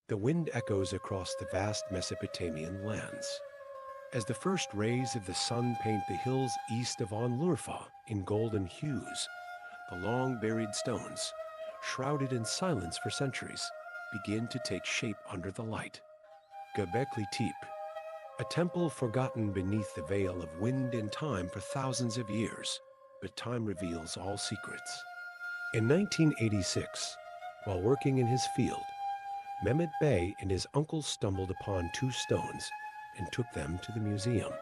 The wind echoes across the vast Mesopotamian lands. As the first rays of the sun paint the hills east of Anlurfa in golden hues, the long buried stones, shrouded in silence for centuries, begin to take shape under the light. Göbekli Tepe, a temple forgotten beneath the veil of wind and time for thousands of years, but time reveals all secrets. In 1986, while working in his field, Mehmet Bey and his uncle stumbled upon two stones and took them to the museum.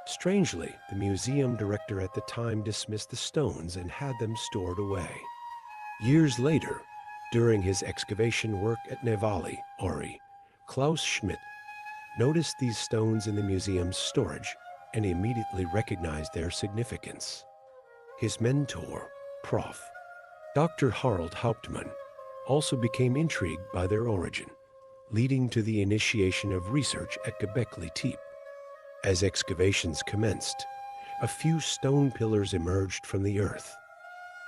Strangely, the museum director at the time dismissed the stones and had them stored away. Years later, during his excavation work at Nevali, Ori, Klaus Schmidt noticed these stones in the museum's storage and immediately recognized their significance. His mentor, Prof. Dr. Harald Hauptmann, also became intrigued by their origin, leading to the initiation of research at Göbekli Tepe. As excavations commenced, a few stone pillars emerged from the earth.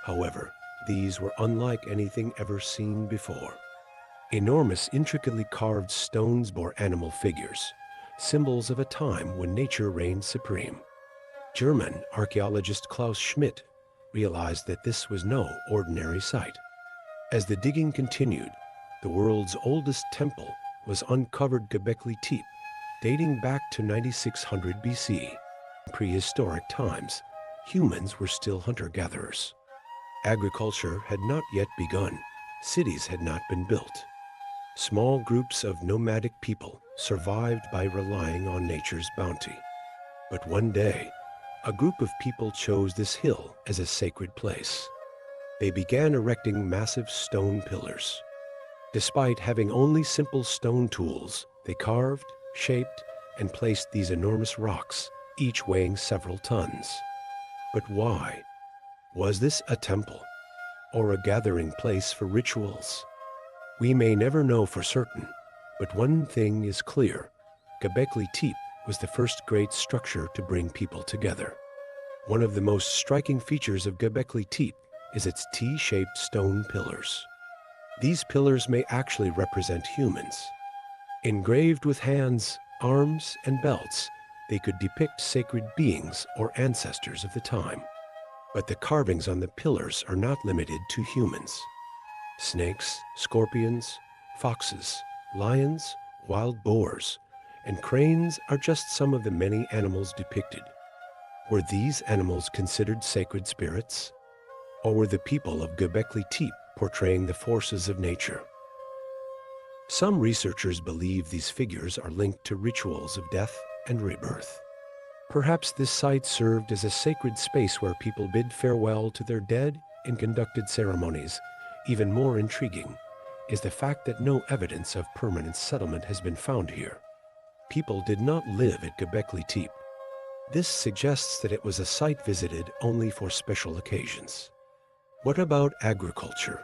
However, these were unlike anything ever seen before. Enormous, intricately carved stones bore animal figures, symbols of a time when nature reigned supreme. German archaeologist Klaus Schmidt realized that this was no ordinary sight. As the digging continued, the world's oldest temple was uncovered. Göbekli Tepe, dating back to 9600 BC. In prehistoric times, humans were still hunter-gatherers. Agriculture had not yet begun. Cities had not been built. Small groups of nomadic people survived by relying on nature's bounty. But one day, a group of people chose this hill as a sacred place. They began erecting massive stone pillars. Despite having only simple stone tools, they carved, shaped, and placed these enormous rocks, each weighing several tons. But why? Was this a temple, or a gathering place for rituals? We may never know for certain, but one thing is clear: Göbekli Tepe was the first great structure to bring people together. One of the most striking features of Göbekli Tepe is its T-shaped stone pillars. These pillars may actually represent humans. Engraved with hands, arms, and belts, they could depict sacred beings or ancestors of the time. But the carvings on the pillars are not limited to humans. Snakes, scorpions, foxes, lions, wild boars, and cranes are just some of the many animals depicted. Were these animals considered sacred spirits? Or were the people of Göbekli Tepe portraying the forces of nature? Some researchers believe these figures are linked to rituals of death and rebirth. Perhaps this site served as a sacred space where people bid farewell to their dead and conducted ceremonies. Even more intriguing is the fact that no evidence of permanent settlement has been found here. People did not live at Göbekli Tepe. This suggests that it was a site visited only for special occasions. What about agriculture?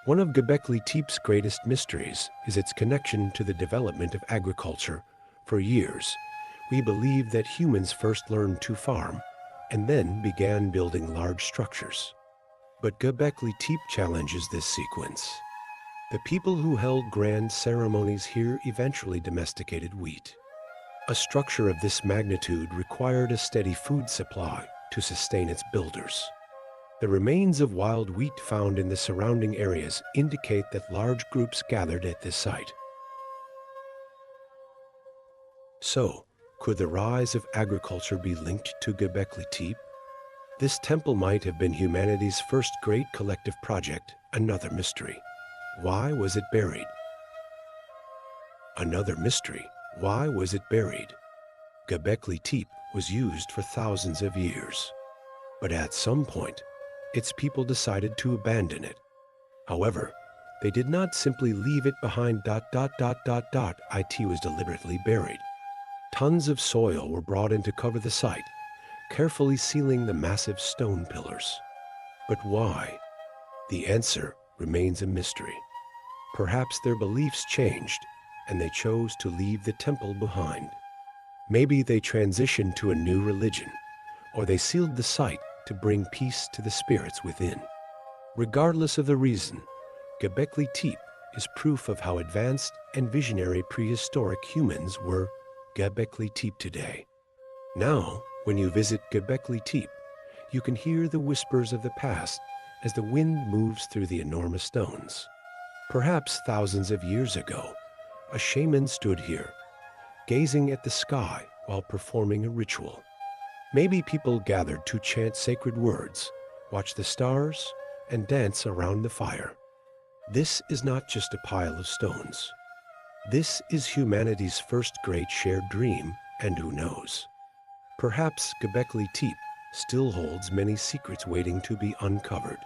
One of Göbekli Tepe's greatest mysteries is its connection to the development of agriculture. For years, we believe that humans first learned to farm and then began building large structures. But Göbekli Tepe challenges this sequence. The people who held grand ceremonies here eventually domesticated wheat. A structure of this magnitude required a steady food supply to sustain its builders. The remains of wild wheat found in the surrounding areas indicate that large groups gathered at this site. So, could the rise of agriculture be linked to Göbekli Tepe? This temple might have been humanity's first great collective project. Another mystery: why was it buried? Another mystery: why was it buried? Göbekli Tepe was used for thousands of years, but at some point, its people decided to abandon it. However, they did not simply leave it behind. It was deliberately buried. Tons of soil were brought in to cover the site, carefully sealing the massive stone pillars. But why? The answer remains a mystery. Perhaps their beliefs changed, and they chose to leave the temple behind. Maybe they transitioned to a new religion, or they sealed the site to bring peace to the spirits within. Regardless of the reason, Göbekli Tepe is proof of how advanced and visionary prehistoric humans were Göbekli Tepe today. Now, when you visit Göbekli Tepe, you can hear the whispers of the past as the wind moves through the enormous stones. Perhaps thousands of years ago, a shaman stood here, gazing at the sky while performing a ritual. Maybe people gathered to chant sacred words, watch the stars, and dance around the fire. This is not just a pile of stones. This is humanity's first great shared dream, and who knows? Perhaps Göbekli Tepe still holds many secrets waiting to be uncovered.